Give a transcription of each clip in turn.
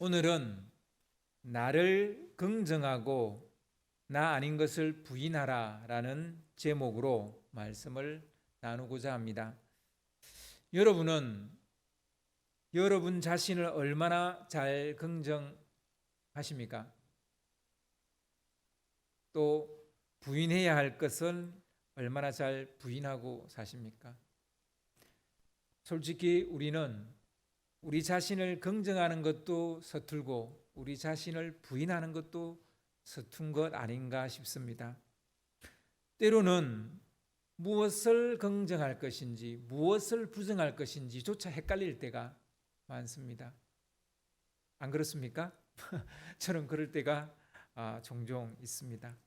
오늘은 나를 긍정하고 나 아닌 것을 부인하라 라는 제목으로 말씀을 나누고자 합니다. 여러분은 여러분 자신을 얼마나 잘 긍정하십니까? 또 부인해야 할 것은 얼마나 잘 부인하고 사십니까? 솔직히 우리는 우리 자신을 긍정하는 것도 서툴고 우리 자신을 부인하는 것도 서툰 것 아닌가 싶습니다. 때로는 무엇을 긍정할 것인지 무엇을 부정할 것인지조차 헷갈릴 때가 많습니다. 안 그렇습니까? 저는 그럴 때가 종종 있습니다.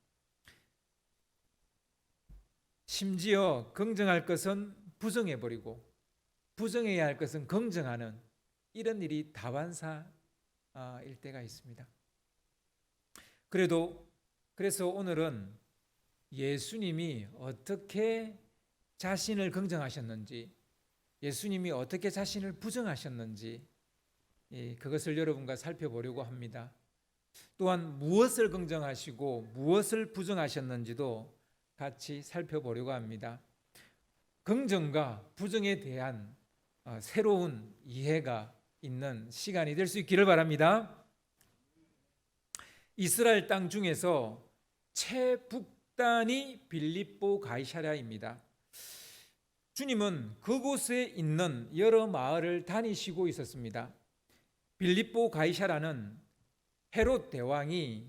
심지어 긍정할 것은 부정해버리고 부정해야 할 것은 긍정하는 이런 일이 다반사일 때가 있습니다. 그래서 오늘은 예수님이 어떻게 자신을 긍정하셨는지, 예수님이 어떻게 자신을 부정하셨는지 그것을 여러분과 살펴보려고 합니다. 또한 무엇을 긍정하시고 무엇을 부정하셨는지도 같이 살펴보려고 합니다. 긍정과 부정에 대한 새로운 이해가 있는 시간이 될 수 있기를 바랍니다. 이스라엘 땅 중에서 최북단이 빌립보 가이사랴입니다. 주님은 그곳에 있는 여러 마을을 다니시고 있었습니다. 빌립보 가이사랴는 헤롯 대왕이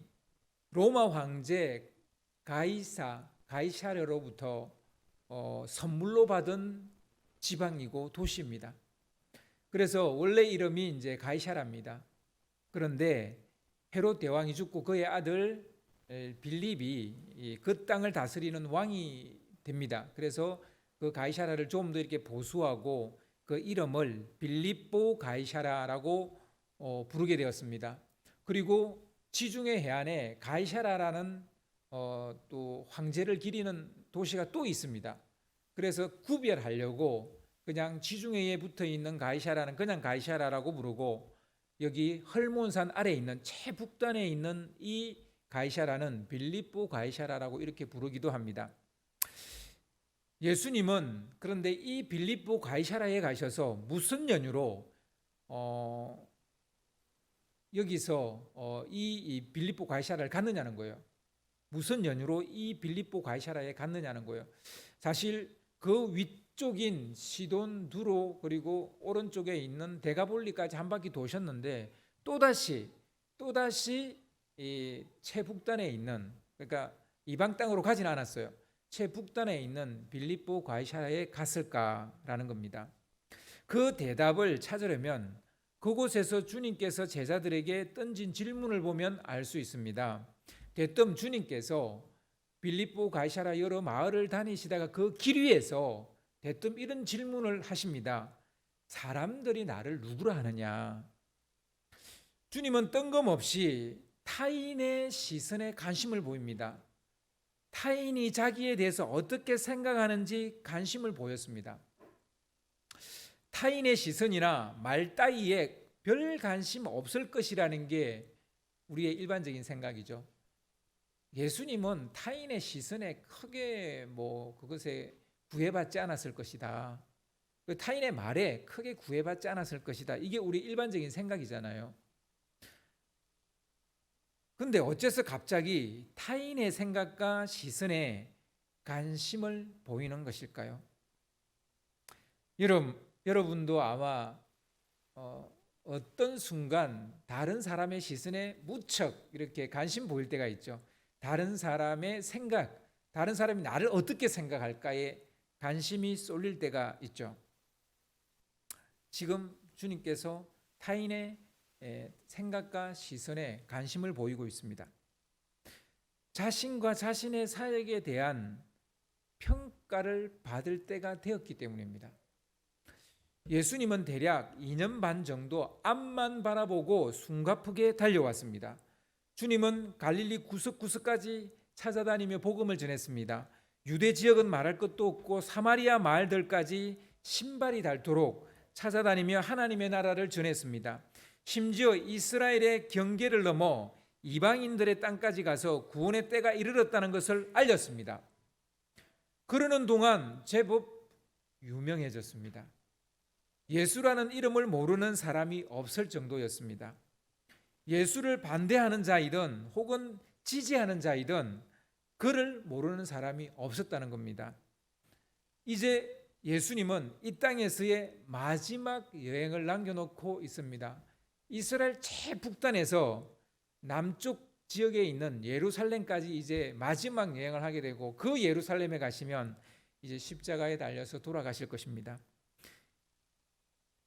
로마 황제 가이사랴로부터 선물로 받은 지방이고 도시입니다. 그래서 원래 이름이 이제 가이사랴입니다. 그런데 헤롯 대왕이 죽고 그의 아들 빌립이 그 땅을 다스리는 왕이 됩니다. 그래서 그 가이사랴를 좀 더 이렇게 보수하고 그 이름을 빌립보 가이사랴라고 부르게 되었습니다. 그리고 지중해 해안에 가이사랴라는 또 황제를 기리는 도시가 또 있습니다. 그래서 구별하려고 그냥 지중해에 붙어 있는 가이사랴는 그냥 가이사랴라고 부르고 여기 헐몬산 아래에 있는 최북단에 있는 이 가이사랴는 빌립보 가이사랴라고 이렇게 부르기도 합니다. 예수님은 그런데 이 빌립보 가이사랴에 가셔서 무슨 연유로 여기서 이 빌립보 가이사랴를 갔느냐는 거예요. 무슨 연유로 이 빌립보 가이사랴에 갔느냐는 거예요. 사실 그 위쪽인 시돈, 두로 그리고 오른쪽에 있는 데가볼리까지 한 바퀴 도셨는데 또다시 이 최북단에 있는, 그러니까 이방 땅으로 가진 않았어요. 최북단에 있는 빌립보 가이사랴에 갔을까라는 겁니다. 그 대답을 찾으려면 그곳에서 주님께서 제자들에게 던진 질문을 보면 알 수 있습니다. 대뜸 주님께서 빌립보 가이사랴 여러 마을을 다니시다가 그 길 위에서 대뜸 이런 질문을 하십니다. 사람들이 나를 누구라 하느냐? 주님은 뜬금없이 타인의 시선에 관심을 보입니다. 타인이 자기에 대해서 어떻게 생각하는지 관심을 보였습니다. 타인의 시선이나 말 따위에 별 관심 없을 것이라는 게 우리의 일반적인 생각이죠. 예수님은 타인의 시선에 크게 그것에 구애받지 않았을 것이다. 타인의 말에 크게 구애받지 않았을 것이다. 이게 우리 일반적인 생각이잖아요. 근데 어째서 갑자기 타인의 생각과 시선에 관심을 보이는 것일까요? 여러분도 아마 어떤 순간 다른 사람의 시선에 무척 이렇게 관심 보일 때가 있죠. 다른 사람의 생각, 다른 사람이 나를 어떻게 생각할까에 관심이 쏠릴 때가 있죠. 지금 주님께서 타인의 생각과 시선에 관심을 보이고 있습니다. 자신과 자신의 사역에 대한 평가를 받을 때가 되었기 때문입니다. 예수님은 대략 2년 반 정도 앞만 바라보고 숨가쁘게 달려왔습니다. 주님은 갈릴리 구석구석까지 찾아다니며 복음을 전했습니다. 유대 지역은 말할 것도 없고 사마리아 마을들까지 신발이 닳도록 찾아다니며 하나님의 나라를 전했습니다. 심지어 이스라엘의 경계를 넘어 이방인들의 땅까지 가서 구원의 때가 이르렀다는 것을 알렸습니다. 그러는 동안 제법 유명해졌습니다. 예수라는 이름을 모르는 사람이 없을 정도였습니다. 예수를 반대하는 자이든 혹은 지지하는 자이든 그를 모르는 사람이 없었다는 겁니다. 이제 예수님은 이 땅에서의 마지막 여행을 남겨놓고 있습니다. 이스라엘 최북단에서 남쪽 지역에 있는 예루살렘까지 이제 마지막 여행을 하게 되고, 그 예루살렘에 가시면 이제 십자가에 달려서 돌아가실 것입니다.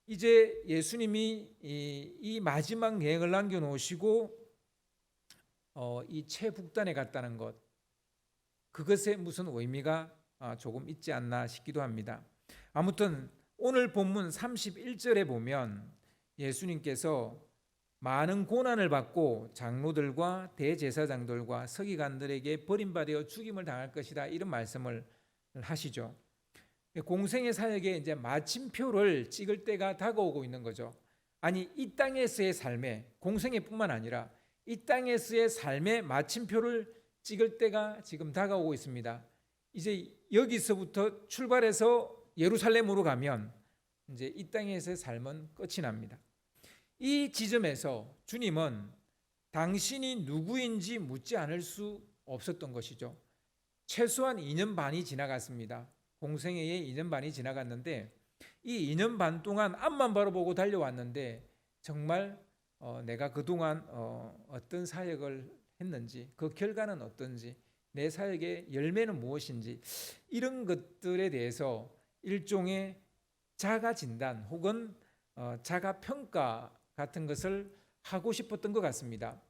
이제 예수님이 이 마지막 여행을 남겨놓으시고 이 최북단에 갔다는 것, 그것에 무슨 의미가 조금 있지 않나 싶기도 합니다. 아무튼 오늘 본문 31절에 보면 예수님께서 많은 고난을 받고 장로들과 대제사장들과 서기관들에게 버림받아 죽임을 당할 것이다, 이런 말씀을 하시죠. 공생의 사역에 이제 마침표를 찍을 때가 다가오고 있는 거죠. 아니, 이 땅에서의 삶에, 공생애뿐만 아니라 이 땅에서의 삶의 마침표를 찍을 때가 지금 다가오고 있습니다. 이제 여기서부터 출발해서 예루살렘으로 가면 이제 이 땅에서의 삶은 끝이 납니다. 이 지점에서 주님은 당신이 누구인지 묻지 않을 수 없었던 것이죠. 최소한 2년 반이 지나갔습니다. 공생애에 2년 반이 지나갔는데, 이 2년 반 동안 앞만 바라보고 달려왔는데 정말 내가 그동안 어떤 사역을 했는지, 그 결과는 어떤지, 내 사역의 열매는 무엇인지, 이런 것들에 대해서 일종의 자가 진단 혹은 자가 평가 같은 것을 하고 싶었던 것 같습니다.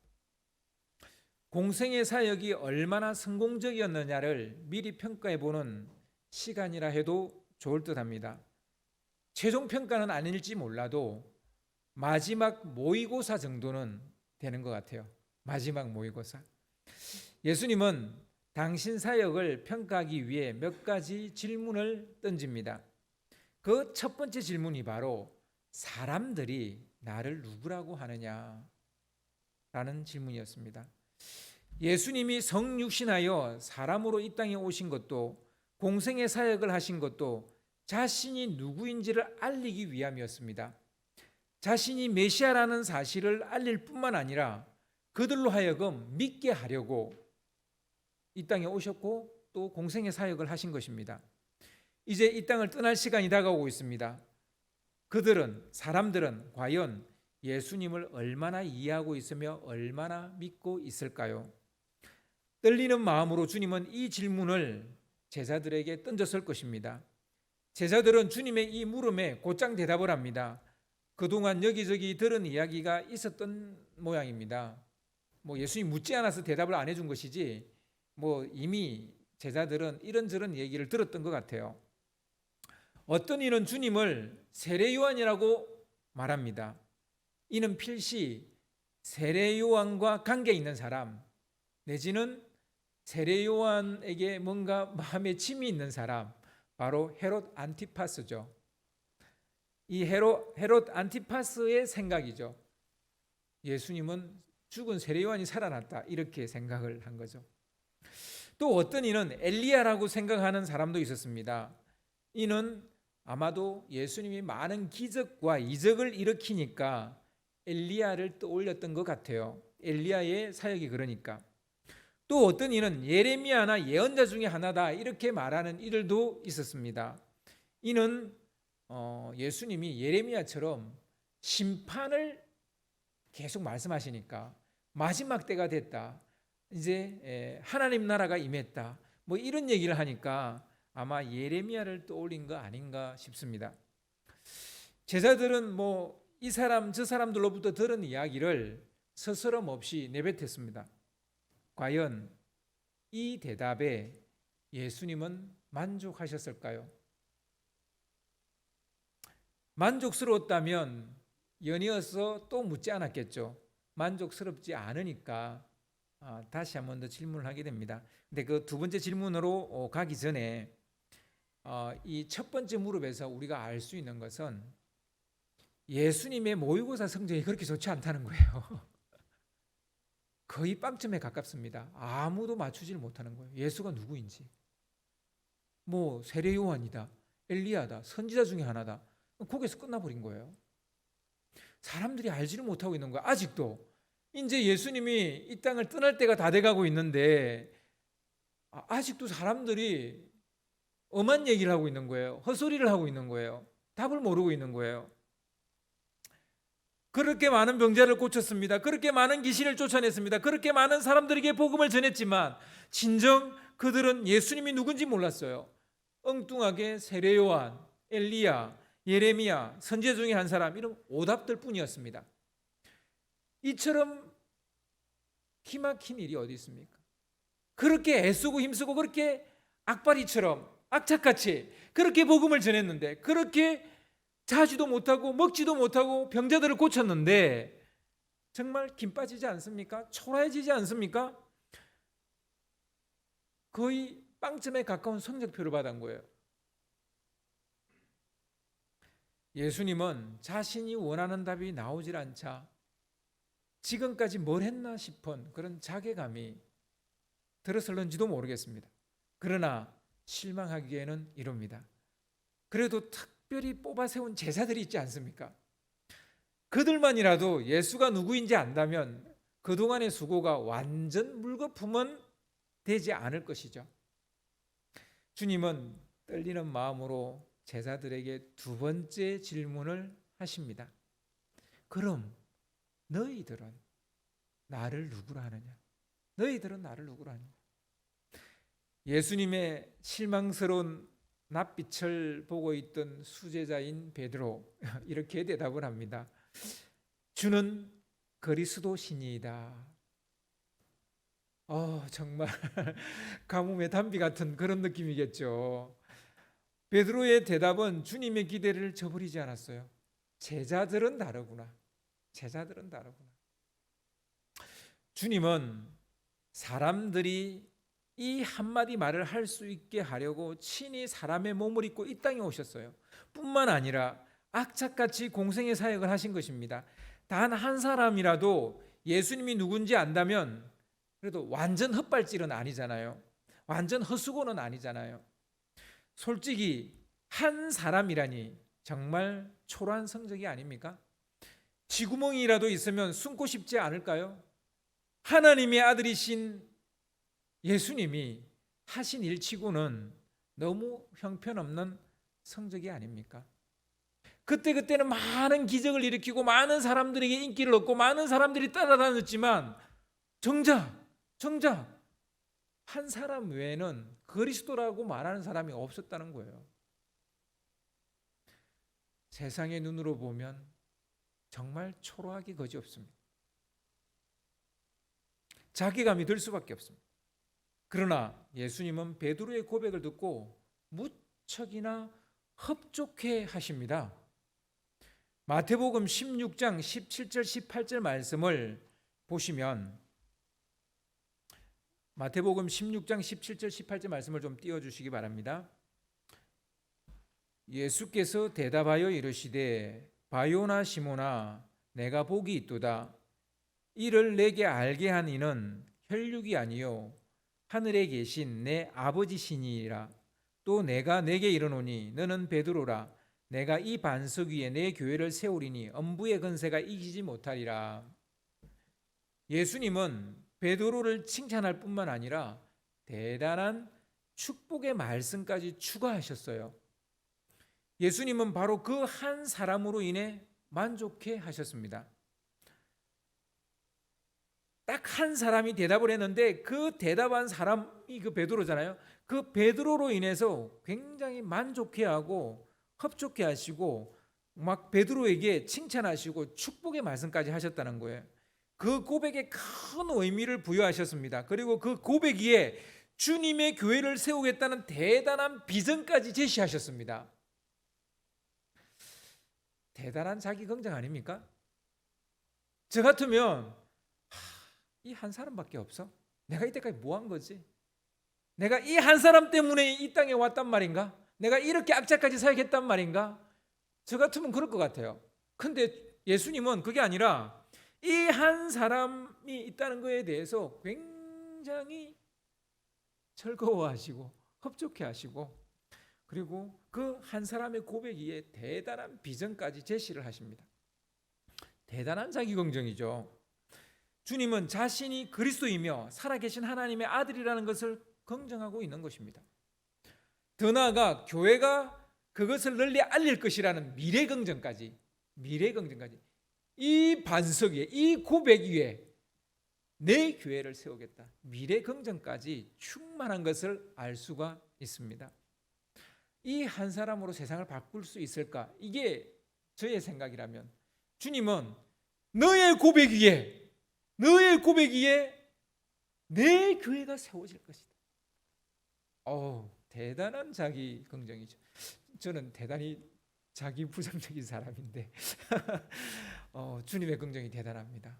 공생의 사역이 얼마나 성공적이었느냐를 미리 평가해 보는 시간이라 해도 좋을 듯합니다. 최종 평가는 아닐지 몰라도 마지막 모의고사 정도는 되는 것 같아요. 마지막 모의고사. 예수님은 당신 사역을 평가하기 위해 몇 가지 질문을 던집니다. 그 첫 번째 질문이 바로 사람들이 나를 누구라고 하느냐 라는 질문이었습니다. 예수님이 성육신하여 사람으로 이 땅에 오신 것도, 공생의 사역을 하신 것도 자신이 누구인지를 알리기 위함이었습니다. 자신이 메시아라는 사실을 알릴 뿐만 아니라 그들로 하여금 믿게 하려고 이 땅에 오셨고 또 공생의 사역을 하신 것입니다. 이제 이 땅을 떠날 시간이 다가오고 있습니다. 사람들은 과연 예수님을 얼마나 이해하고 있으며 얼마나 믿고 있을까요? 떨리는 마음으로 주님은 이 질문을 제자들에게 던졌을 것입니다. 제자들은 주님의 이 물음에 곧장 대답을 합니다. 그동안 여기저기 들은 이야기가 있었던 모양입니다. 예수님 묻지 않아서 대답을 안 해준 것이지, 이미 제자들은 이런저런 얘기를 들었던 것 같아요. 어떤 이는 주님을 세례 요한이라고 말합니다. 이는 필시 세례 요한과 관계 있는 사람, 내지는 세례 요한에게 뭔가 마음에 침이 있는 사람, 바로 헤롯 안티파스죠. 이 헤롯 안티파스의 생각이죠. 예수님은 죽은 세례 요한이 살아났다, 이렇게 생각을 한 거죠. 또 어떤 이는 엘리야라고 생각하는 사람도 있었습니다. 이는 아마도 예수님이 많은 기적과 이적을 일으키니까 엘리야를 떠올렸던 것 같아요. 엘리야의 사역이 그러니까. 또 어떤 이는 예레미야나 예언자 중에 하나다, 이렇게 말하는 이들도 있었습니다. 이는 예수님이 예레미야처럼 심판을 계속 말씀하시니까 마지막 때가 됐다, 이제 하나님 나라가 임했다, 이런 얘기를 하니까 아마 예레미야를 떠올린 거 아닌가 싶습니다. 제자들은 이 사람 저 사람들로부터 들은 이야기를 스스럼 없이 내뱉었습니다. 과연 이 대답에 예수님은 만족하셨을까요? 만족스러웠다면 연이어서 또 묻지 않았겠죠. 만족스럽지 않으니까 다시 한 번 더 질문을 하게 됩니다. 근데 그 두 번째 질문으로 가기 전에 이 첫 번째 무릎에서 우리가 알 수 있는 것은 예수님의 모의고사 성적이 그렇게 좋지 않다는 거예요. 거의 빵점에 가깝습니다. 아무도 맞추질 못하는 거예요. 예수가 누구인지. 뭐 세례 요한이다, 엘리야다, 선지자 중에 하나다. 거기서 끝나버린 거예요. 사람들이 알지를 못하고 있는 거예요. 아직도. 이제 예수님이 이 땅을 떠날 때가 다 돼가고 있는데 아직도 사람들이 엄한 얘기를 하고 있는 거예요. 헛소리를 하고 있는 거예요. 답을 모르고 있는 거예요. 그렇게 많은 병자를 고쳤습니다. 그렇게 많은 귀신을 쫓아냈습니다. 그렇게 많은 사람들에게 복음을 전했지만 진정 그들은 예수님이 누군지 몰랐어요. 엉뚱하게 세례 요한, 엘리야, 예레미야, 선지자 중에 한 사람 이런 오답들 뿐이었습니다. 이처럼 기막힌 일이 어디 있습니까? 그렇게 애쓰고 힘쓰고 그렇게 악바리처럼 악착같이 그렇게 복음을 전했는데, 그렇게 자지도 못하고 먹지도 못하고 병자들을 고쳤는데 정말 김 빠지지 않습니까? 초라해지지 않습니까? 거의 빵점에 가까운 성적표를 받은 거예요. 예수님은 자신이 원하는 답이 나오질 않자 지금까지 뭘 했나 싶은 그런 자괴감이 들었을는지도 모르겠습니다. 그러나 실망하기에는 이릅니다. 그래도 특별히 뽑아 세운 제자들이 있지 않습니까? 그들만이라도 예수가 누구인지 안다면 그동안의 수고가 완전 물거품은 되지 않을 것이죠. 주님은 떨리는 마음으로 제자들에게 두 번째 질문을 하십니다. 그럼 너희들은 나를 누구라 하느냐? 너희들은 나를 누구라 하느냐? 예수님의 실망스러운 낯빛을 보고 있던 수제자인 베드로 이렇게 대답을 합니다. 주는 그리스도시니이다. 정말 가뭄의 단비 같은 그런 느낌이겠죠. 베드로의 대답은 주님의 기대를 저버리지 않았어요. 제자들은 다르구나. 제자들은 다르구나. 주님은 사람들이 이 한마디 말을 할 수 있게 하려고 친히 사람의 몸을 입고 이 땅에 오셨어요. 뿐만 아니라 악착같이 공생의 사역을 하신 것입니다. 단 한 사람이라도 예수님이 누군지 안다면 그래도 완전 헛발질은 아니잖아요. 완전 헛수고는 아니잖아요. 솔직히 한 사람이라니 정말 초라한 성적이 아닙니까? 쥐구멍이라도 있으면 숨고 싶지 않을까요? 하나님의 아들이신 예수님이 하신 일치고는 너무 형편없는 성적이 아닙니까? 그때는 많은 기적을 일으키고 많은 사람들에게 인기를 얻고 많은 사람들이 따라다녔지만 정작 한 사람 외에는 그리스도라고 말하는 사람이 없었다는 거예요. 세상의 눈으로 보면 정말 초라하기 거지없습니다. 자괴감이 들 수밖에 없습니다. 그러나 예수님은 베드로의 고백을 듣고 무척이나 흡족해 하십니다. 마태복음 16장 17절 18절 말씀을 보시면 마태복음 16장 17절 18절 말씀을 좀 띄워주시기 바랍니다. 예수께서 대답하여 이르시되 바요나 시몬아 내가 복이 있도다. 이를 내게 알게 한 이는 혈육이 아니요 하늘에 계신 내 아버지시니라. 또 내가 내게 이르노니 너는 베드로라. 내가 이 반석 위에 내 교회를 세우리니 엄부의 건세가 이기지 못하리라. 예수님은 베드로를 칭찬할 뿐만 아니라 대단한 축복의 말씀까지 추가하셨어요. 예수님은 바로 그 한 사람으로 인해 만족해 하셨습니다. 딱 한 사람이 대답을 했는데 그 대답한 사람이 그 베드로잖아요. 그 베드로로 인해서 굉장히 만족해하고 흡족해하시고 막 베드로에게 칭찬하시고 축복의 말씀까지 하셨다는 거예요. 그 고백에 큰 의미를 부여하셨습니다. 그리고 그 고백 위에 주님의 교회를 세우겠다는 대단한 비전까지 제시하셨습니다. 대단한 자기 긍정 아닙니까? 저 같으면 이 한 사람밖에 없어? 내가 이때까지 뭐 한 거지? 내가 이 한 사람 때문에 이 땅에 왔단 말인가? 내가 이렇게 악착같이 사역했단 말인가? 저 같으면 그럴 것 같아요. 근데 예수님은 그게 아니라 이 한 사람이 있다는 것에 대해서 굉장히 즐거워하시고 흡족해하시고, 그리고 그 한 사람의 고백 위에 대단한 비전까지 제시를 하십니다. 대단한 자기 긍정이죠. 주님은 자신이 그리스도이며 살아계신 하나님의 아들이라는 것을 긍정하고 있는 것입니다. 더 나아가 교회가 그것을 널리 알릴 것이라는 미래 긍정까지, 이 반석 위에, 이 고백 위에 내 교회를 세우겠다, 미래 긍정까지 충만한 것을 알 수가 있습니다. 이 한 사람으로 세상을 바꿀 수 있을까? 이게 저의 생각이라면 주님은 너의 고백 위에 내 교회가 세워질 것이다. 대단한 자기 긍정이죠. 저는 대단히 자기 부정적인 사람인데 주님의 긍정이 대단합니다.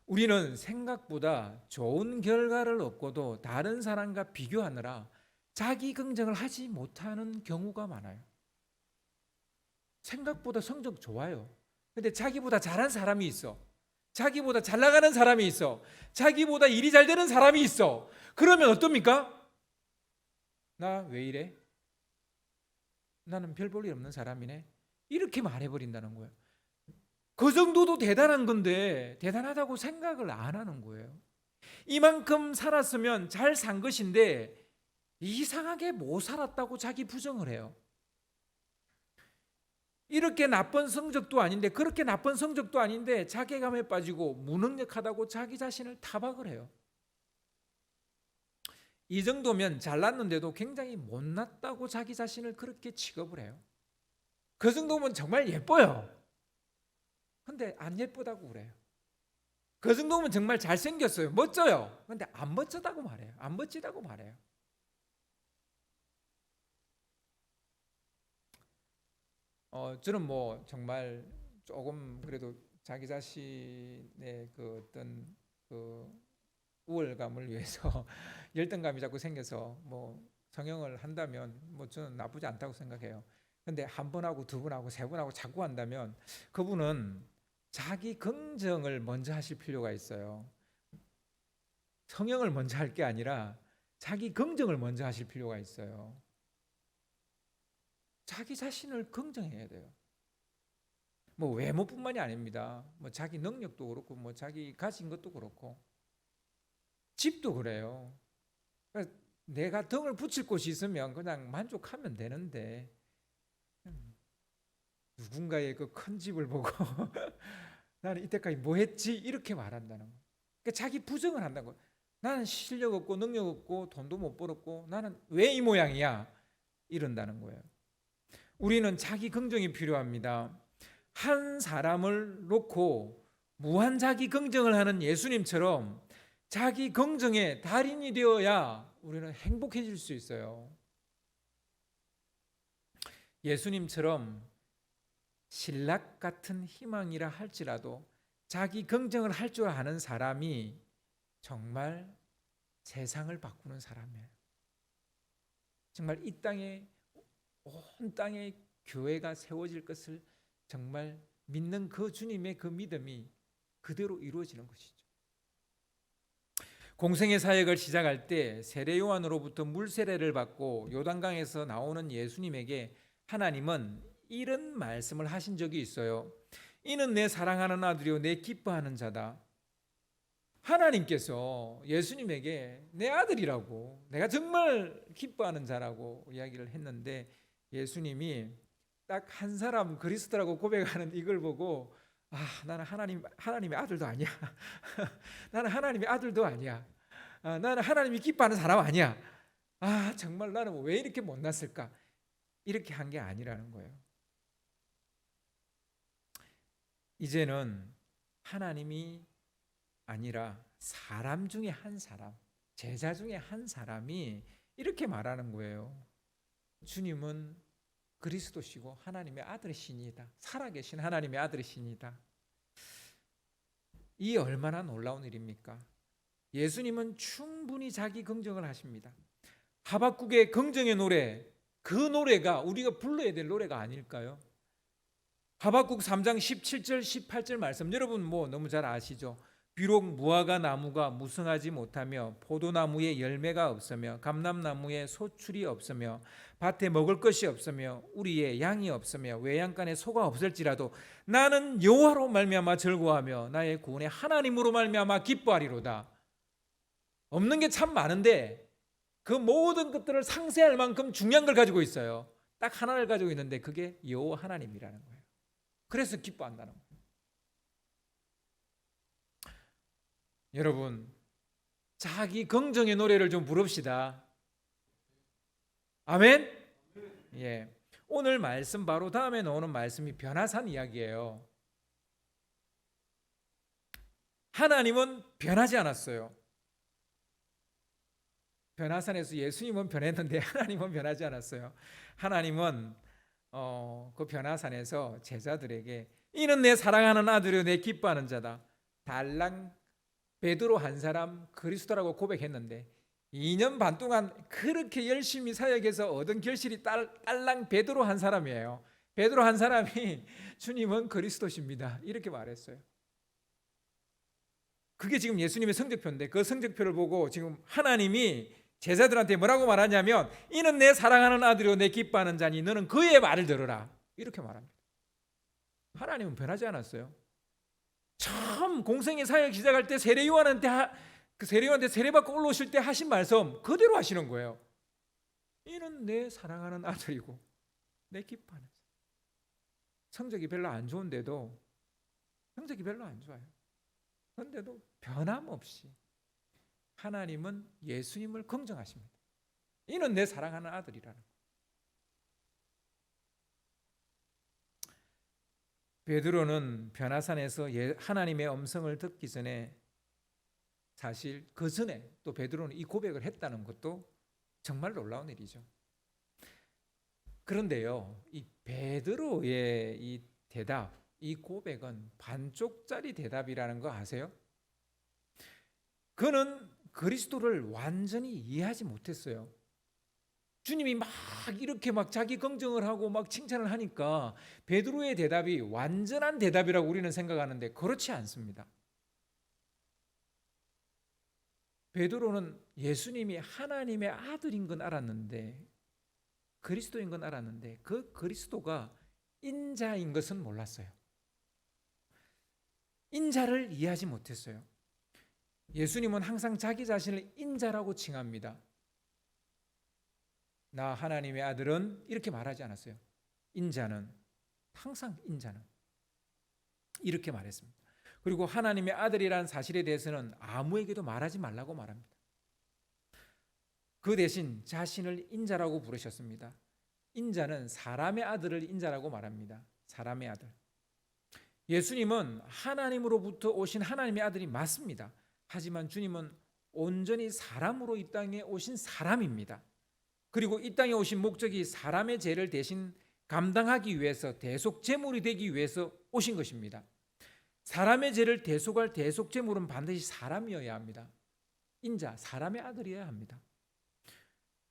우리는 생각보다 좋은 결과를 얻고도 다른 사람과 비교하느라 자기 긍정을 하지 못하는 경우가 많아요. 생각보다 성적 좋아요. 근데 자기보다 잘한 사람이 있어. 자기보다 잘 나가는 사람이 있어. 자기보다 일이 잘 되는 사람이 있어. 그러면 어떻습니까? 나 왜 이래? 나는 별 볼 일 없는 사람이네. 이렇게 말해버린다는 거예요. 그 정도도 대단한 건데 대단하다고 생각을 안 하는 거예요. 이만큼 살았으면 잘 산 것인데 이상하게 못 살았다고 자기 부정을 해요. 이렇게 나쁜 성적도 아닌데, 그렇게 나쁜 성적도 아닌데 자괴감에 빠지고 무능력하다고 자기 자신을 타박을 해요. 이 정도면 잘났는데도 굉장히 못났다고 자기 자신을 그렇게 취급을 해요. 그 정도면 정말 예뻐요. 근데 안 예쁘다고 그래요. 그 정도면 정말 잘생겼어요. 멋져요. 근데 안 멋지다고 말해요. 안 멋지다고 말해요. 저는 뭐 정말 조금 그래도 자기 자신의 그 어떤 그 우월감을 위해서 열등감이 자꾸 생겨서 뭐 성형을 한다면 뭐 저는 나쁘지 않다고 생각해요. 근데 한 번 하고 두 번 하고 세 번 하고 자꾸 한다면 그분은 자기 긍정을 먼저 하실 필요가 있어요. 성형을 먼저 할 게 아니라 자기 긍정을 먼저 하실 필요가 있어요. 자기 자신을 긍정해야 돼요. 뭐 외모뿐만이 아닙니다. 뭐 자기 능력도 그렇고 뭐 자기 가진 것도 그렇고 집도 그래요. 그러니까 내가 등을 붙일 곳이 있으면 그냥 만족하면 되는데 누군가의 그 큰 집을 보고 나는 이때까지 뭐 했지? 이렇게 말한다는 거예요. 그러니까 자기 부정을 한다는 거예요. 나는 실력 없고 능력 없고 돈도 못 벌었고 나는 왜 이 모양이야? 이런다는 거예요. 우리는 자기 긍정이 필요합니다. 한 사람을 놓고 무한 자기 긍정을 하는 예수님처럼 자기 긍정의 달인이 되어야 우리는 행복해질 수 있어요. 예수님처럼 신락 같은 희망이라 할지라도 자기 긍정을 할 줄 아는 사람이 정말 세상을 바꾸는 사람이에요. 정말 이 땅에 온 땅에 교회가 세워질 것을 정말 믿는 그 주님의 그 믿음이 그대로 이루어지는 것이죠. 공생의 사역을 시작할 때 세례 요한으로부터 물 세례를 받고 요단강에서 나오는 예수님에게 하나님은 이런 말씀을 하신 적이 있어요. 이는 내 사랑하는 아들이요 내 기뻐하는 자다. 하나님께서 예수님에게 내 아들이라고, 내가 정말 기뻐하는 자라고 이야기를 했는데 예수님이 딱 한 사람 그리스도라고 고백하는 이걸 보고 나는 하나님의 아들도 아니야. 나는 하나님의 아들도 아니야. 나는 하나님이 기뻐하는 사람 아니야. 정말 나는 왜 이렇게 못났을까? 이렇게 한 게 아니라는 거예요. 이제는 하나님이 아니라 사람 중에 한 사람, 제자 중에 한 사람이 이렇게 말하는 거예요. 주님은 그리스도시고 하나님의 아들이시니다. 살아계신 하나님의 아들이시니다. 이 얼마나 놀라운 일입니까? 예수님은 충분히 자기 긍정을 하십니다. 하박국의 긍정의 노래, 그 노래가 우리가 불러야 될 노래가 아닐까요? 하박국 3장 17절 18절 말씀 여러분 뭐 너무 잘 아시죠? 비록 무화과 나무가 무성하지 못하며 포도나무에 열매가 없으며 감람나무에 소출이 없으며 밭에 먹을 것이 없으며 우리의 양이 없으며 외양간에 소가 없을지라도 나는 여호와로 말미암아 즐거워하며 나의 구원의 하나님으로 말미암아 기뻐하리로다. 없는 게 참 많은데 그 모든 것들을 상쇄할 만큼 중요한 걸 가지고 있어요. 딱 하나를 가지고 있는데 그게 여호와 하나님이라는 거예요. 그래서 기뻐한다는 거예요. 여러분, 자기 긍정의 노래를 좀 부릅시다. 아멘? 예. 오늘 말씀 바로 다음에 나오는 말씀이 변화산 이야기예요. 하나님은 변하지 않았어요. 변화산에서 예수님은 변했는데 하나님은 변하지 않았어요. 하나님은 그 변화산에서 제자들에게 이는 내 사랑하는 아들이요 내 기뻐하는 자다. 달랑 베드로 한 사람 그리스도라고 고백했는데 2년 반 동안 그렇게 열심히 사역해서 얻은 결실이 딸랑 베드로 한 사람이에요. 베드로 한 사람이 주님은 그리스도십니다. 이렇게 말했어요. 그게 지금 예수님의 성적표인데 그 성적표를 보고 지금 하나님이 제자들한테 뭐라고 말하냐면 이는 내 사랑하는 아들이요 내 기뻐하는 자니 너는 그의 말을 들으라. 이렇게 말합니다. 하나님은 변하지 않았어요. 처음 공생의 사역 시작할 때 세례요한한테 세례받고 올라오실 때 하신 말씀 그대로 하시는 거예요. 이는 내 사랑하는 아들이고 내 기뻐하는 자. 성적이 별로 안 좋은데도 성적이 별로 안 좋아요. 그런데도 변함없이 하나님은 예수님을 긍정하십니다. 이는 내 사랑하는 아들이라는 거예요. 베드로는 변화산에서 하나님의 음성을 듣기 전에 사실 그 전에 또 베드로는 이 고백을 했다는 것도 정말 놀라운 일이죠. 그런데요, 이 베드로의 이 대답, 이 고백은 반쪽짜리 대답이라는 거 아세요? 그는 그리스도를 완전히 이해하지 못했어요. 주님이 막 이렇게 막 자기 긍정을 하고 막 칭찬을 하니까 베드로의 대답이 완전한 대답이라고 우리는 생각하는데 그렇지 않습니다. 베드로는 예수님이 하나님의 아들인 건 알았는데 그리스도인 건 알았는데 그 그리스도가 인자인 것은 몰랐어요. 인자를 이해하지 못했어요. 예수님은 항상 자기 자신을 인자라고 칭합니다. 나 하나님의 아들은 이렇게 말하지 않았어요. 인자는 항상 인자는 이렇게 말했습니다. 그리고 하나님의 아들이라는 사실에 대해서는 아무에게도 말하지 말라고 말합니다. 그 대신 자신을 인자라고 부르셨습니다. 인자는 사람의 아들을 인자라고 말합니다. 사람의 아들. 예수님은 하나님으로부터 오신 하나님의 아들이 맞습니다. 하지만 주님은 온전히 사람으로 이 땅에 오신 사람입니다. 그리고 이 땅에 오신 목적이 사람의 죄를 대신 감당하기 위해서 대속제물이 되기 위해서 오신 것입니다. 사람의 죄를 대속할 대속제물은 반드시 사람이어야 합니다. 인자, 사람의 아들이어야 합니다.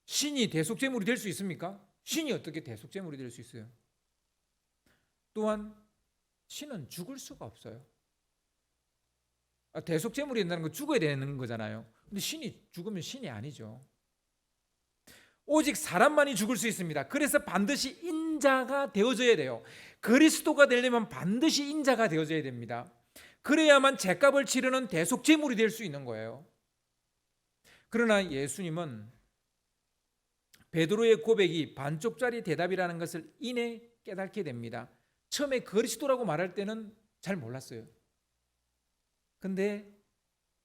신이 대속제물이 될 수 있습니까? 신이 어떻게 대속제물이 될 수 있어요? 또한 신은 죽을 수가 없어요. 대속제물이 된다는 건 죽어야 되는 거잖아요. 근데 신이 죽으면 신이 아니죠. 오직 사람만이 죽을 수 있습니다. 그래서 반드시 인자가 되어져야 돼요. 그리스도가 되려면 반드시 인자가 되어져야 됩니다. 그래야만 죄값을 치르는 대속제물이 될 수 있는 거예요. 그러나 예수님은 베드로의 고백이 반쪽짜리 대답이라는 것을 이내 깨닫게 됩니다. 처음에 그리스도라고 말할 때는 잘 몰랐어요. 근데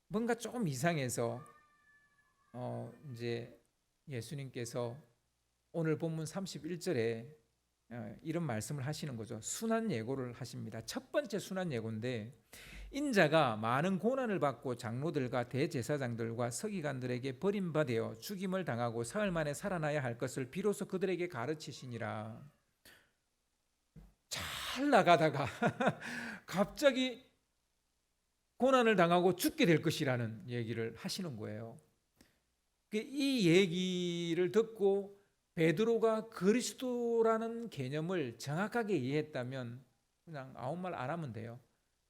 뭔가 조금 이상해서 이제 예수님께서 오늘 본문 31절에 이런 말씀을 하시는 거죠. 순환 예고를 하십니다. 첫 번째 순환 예고인데 인자가 많은 고난을 받고 장로들과 대제사장들과 서기관들에게 버림받아 죽임을 당하고 사흘 만에 살아나야 할 것을 비로소 그들에게 가르치시니라. 잘 나가다가 갑자기 고난을 당하고 죽게 될 것이라는 얘기를 하시는 거예요. 이 얘기를 듣고 베드로가 그리스도라는 개념을 정확하게 이해했다면 그냥 아무 말 안 하면 돼요.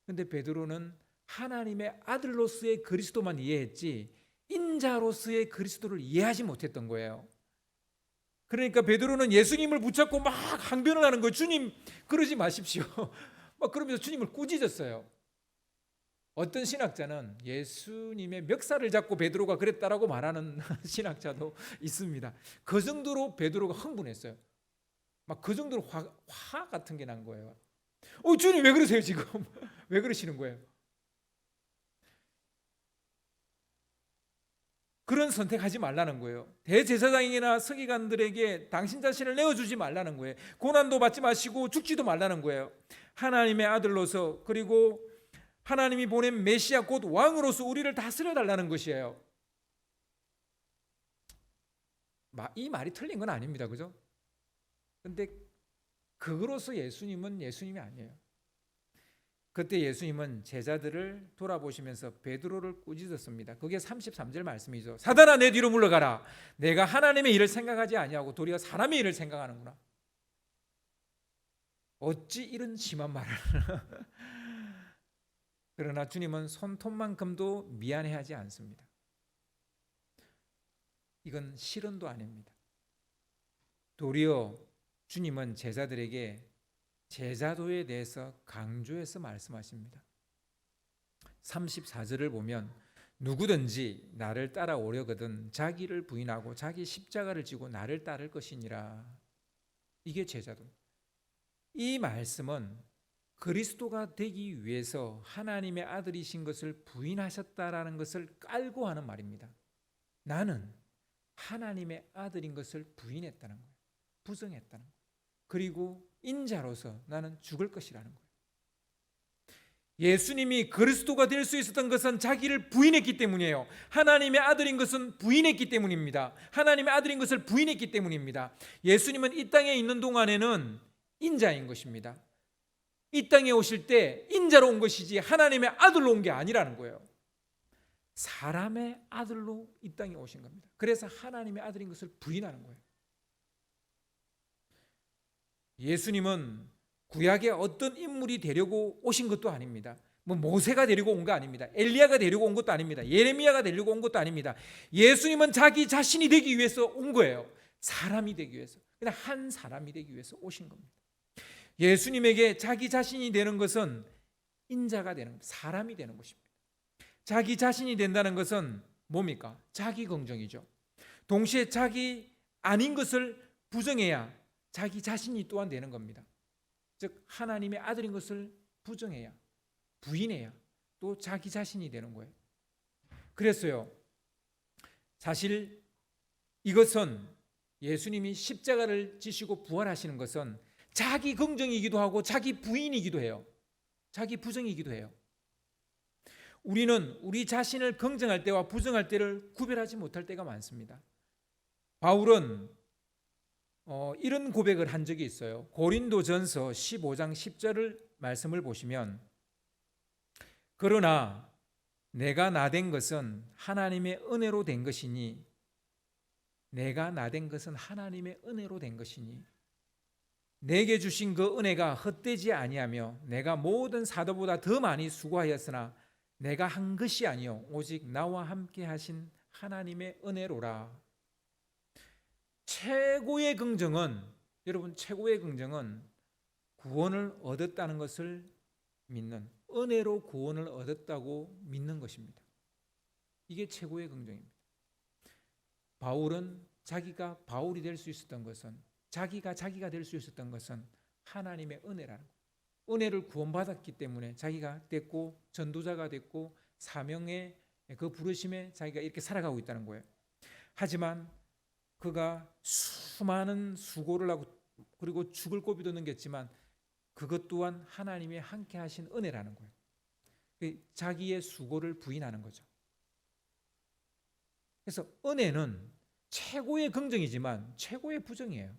근데 베드로는 하나님의 아들로서의 그리스도만 이해했지 인자로서의 그리스도를 이해하지 못했던 거예요. 그러니까 베드로는 예수님을 붙잡고 막 항변을 하는 거예요. 주님 그러지 마십시오. 막 그러면서 주님을 꾸짖었어요. 어떤 신학자는 예수님의 멱살을 잡고 베드로가 그랬다라고 말하는 신학자도 있습니다. 그 정도로 베드로가 흥분했어요. 막 그 정도로 화 같은 게 난 거예요. 주님 왜 그러세요 지금? 왜 그러시는 거예요? 그런 선택하지 말라는 거예요. 대제사장이나 서기관들에게 당신 자신을 내어주지 말라는 거예요. 고난도 받지 마시고 죽지도 말라는 거예요. 하나님의 아들로서 그리고 하나님이 보낸 메시아 곧 왕으로서 우리를 다스려 달라는 것이에요. 이 말이 틀린 건 아닙니다. 그죠? 근데 그거로서 예수님은 예수님이 아니에요. 그때 예수님은 제자들을 돌아보시면서 베드로를 꾸짖었습니다. 그게 33절 말씀이죠. 사단아 내 뒤로 물러가라. 내가 하나님의 일을 생각하지 아니하고 도리어 사람의 일을 생각하는구나. 어찌 이런 심한 말을. 그러나 주님은 손톱만큼도 미안해하지 않습니다. 이건 실언도 아닙니다. 도리어 주님은 제자들에게 제자도에 대해서 강조해서 말씀하십니다. 34절을 보면 누구든지 나를 따라오려거든 자기를 부인하고 자기 십자가를 지고 나를 따를 것이니라. 이게 제자도. 이 말씀은 그리스도가 되기 위해서 하나님의 아들이신 것을 부인하셨다라는 것을 깔고 하는 말입니다. 나는 하나님의 아들인 것을 부인했다는 거예요. 부정했다는 거예요. 그리고 인자로서 나는 죽을 것이라는 거예요. 예수님이 그리스도가 될 수 있었던 것은 자기를 부인했기 때문이에요. 하나님의 아들인 것은 부인했기 때문입니다. 하나님의 아들인 것을 부인했기 때문입니다. 예수님은 이 땅에 있는 동안에는 인자인 것입니다. 이 땅에 오실 때 인자로 온 것이지 하나님의 아들로 온 게 아니라는 거예요. 사람의 아들로 이 땅에 오신 겁니다. 그래서 하나님의 아들인 것을 부인하는 거예요. 예수님은 구약의 어떤 인물이 되려고 오신 것도 아닙니다. 모세가 데리고 온 거 아닙니다. 엘리야가 데리고 온 것도 아닙니다. 예레미야가 데리고 온 것도 아닙니다. 예수님은 자기 자신이 되기 위해서 온 거예요. 사람이 되기 위해서. 그냥 한 사람이 되기 위해서 오신 겁니다. 예수님에게 자기 자신이 되는 것은 인자가 되는, 사람이 되는 것입니다. 자기 자신이 된다는 것은 뭡니까? 자기 긍정이죠. 동시에 자기 아닌 것을 부정해야 자기 자신이 또한 되는 겁니다. 즉 하나님의 아들인 것을 부정해야, 부인해야 또 자기 자신이 되는 거예요. 그랬어요. 사실 이것은 예수님이 십자가를 지시고 부활하시는 것은 자기 긍정이기도 하고 자기 부인이기도 해요. 자기 부정이기도 해요. 우리는 우리 자신을 긍정할 때와 부정할 때를 구별하지 못할 때가 많습니다. 바울은 이런 고백을 한 적이 있어요. 고린도전서 15장 10절을 말씀을 보시면 그러나 내가 나된 것은 하나님의 은혜로 된 것이니 내가 나된 것은 하나님의 은혜로 된 것이니 내게 주신 그 은혜가 헛되지 아니하며 내가 모든 사도보다 더 많이 수고하였으나 내가 한 것이 아니요 오직 나와 함께 하신 하나님의 은혜로라. 최고의 긍정은, 여러분, 최고의 긍정은 구원을 얻었다는 것을 믿는, 은혜로 구원을 얻었다고 믿는 것입니다. 이게 최고의 긍정입니다. 바울은 자기가 바울이 될 수 있었던 것은, 자기가 될 수 있었던 것은 하나님의 은혜라는 거예요. 은혜를 구원받았기 때문에 자기가 됐고 전도자가 됐고 사명의 그 부르심에 자기가 이렇게 살아가고 있다는 거예요. 하지만 그가 수많은 수고를 하고 그리고 죽을 고비도 넘겼지만 그것 또한 하나님의 함께 하신 은혜라는 거예요. 자기의 수고를 부인하는 거죠. 그래서 은혜는 최고의 긍정이지만 최고의 부정이에요.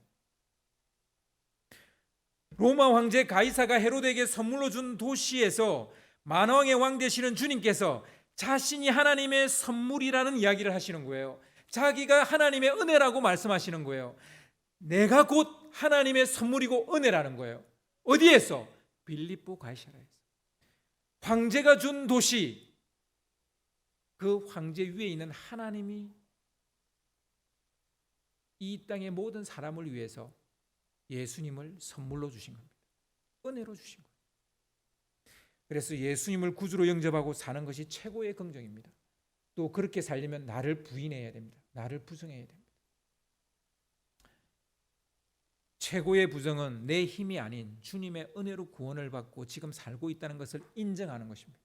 로마 황제 가이사가 헤로데에게 선물로 준 도시에서 만왕의 왕 되시는 주님께서 자신이 하나님의 선물이라는 이야기를 하시는 거예요. 자기가 하나님의 은혜라고 말씀하시는 거예요. 내가 곧 하나님의 선물이고 은혜라는 거예요. 어디에서? 빌립보 가이사라에서 황제가 준 도시, 그 황제 위에 있는 하나님이 이 땅의 모든 사람을 위해서 예수님을 선물로 주신 겁니다. 은혜로 주신 거예요. 그래서 예수님을 구주로 영접하고 사는 것이 최고의 긍정입니다. 또 그렇게 살려면 나를 부인해야 됩니다. 나를 부정해야 됩니다. 최고의 부정은 내 힘이 아닌 주님의 은혜로 구원을 받고 지금 살고 있다는 것을 인정하는 것입니다.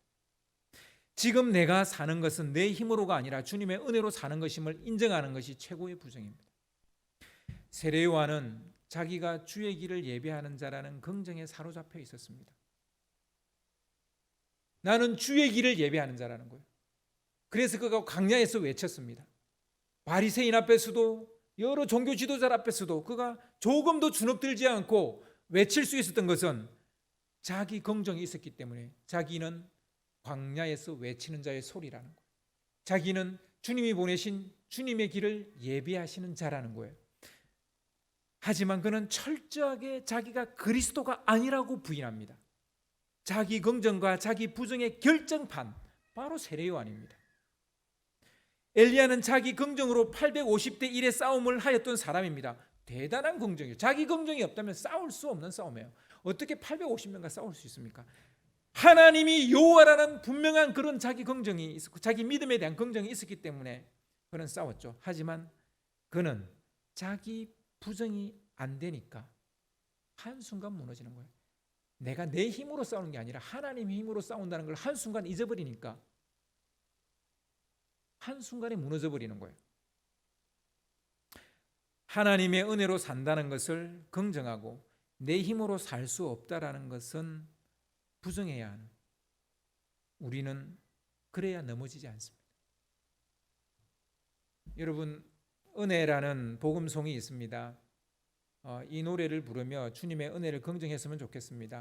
지금 내가 사는 것은 내 힘으로가 아니라 주님의 은혜로 사는 것임을 인정하는 것이 최고의 부정입니다. 세례 요한은 자기가 주의 길을 예배하는 자라는 긍정에 사로잡혀 있었습니다. 나는 주의 길을 예배하는 자라는 거예요. 그래서 그가 광야에서 외쳤습니다. 바리새인 앞에서도 여러 종교 지도자 앞에서도 그가 조금도 주눅들지 않고 외칠 수 있었던 것은 자기 긍정이 있었기 때문에 자기는 광야에서 외치는 자의 소리라는 거예요. 자기는 주님이 보내신 주님의 길을 예배하시는 자라는 거예요. 하지만 그는 철저하게 자기가 그리스도가 아니라고 부인합니다. 자기 긍정과 자기 부정의 결정판, 바로 세례 요한입니다. 엘리야는 자기 긍정으로 850대 1의 싸움을 하였던 사람입니다. 대단한 긍정이에요. 자기 긍정이 없다면 싸울 수 없는 싸움이에요. 어떻게 850명과 싸울 수 있습니까? 하나님이 여호와라는 분명한 그런 자기 긍정이 있었고 자기 믿음에 대한 긍정이 있었기 때문에 그는 싸웠죠. 하지만 그는 자기 부정이 안 되니까 한순간 무너지는 거예요. 내가 내 힘으로 싸우는 게 아니라 하나님의 힘으로 싸운다는 걸 한순간 잊어버리니까 한순간에 무너져 버리는 거예요. 하나님의 은혜로 산다는 것을 긍정하고 내 힘으로 살 수 없다라는 것은 부정해야 하는, 우리는 그래야 넘어지지 않습니다. 여러분, 은혜라는 복음송이 있습니다. 이 노래를 부르며 주님의 은혜를 긍정했으면 좋겠습니다.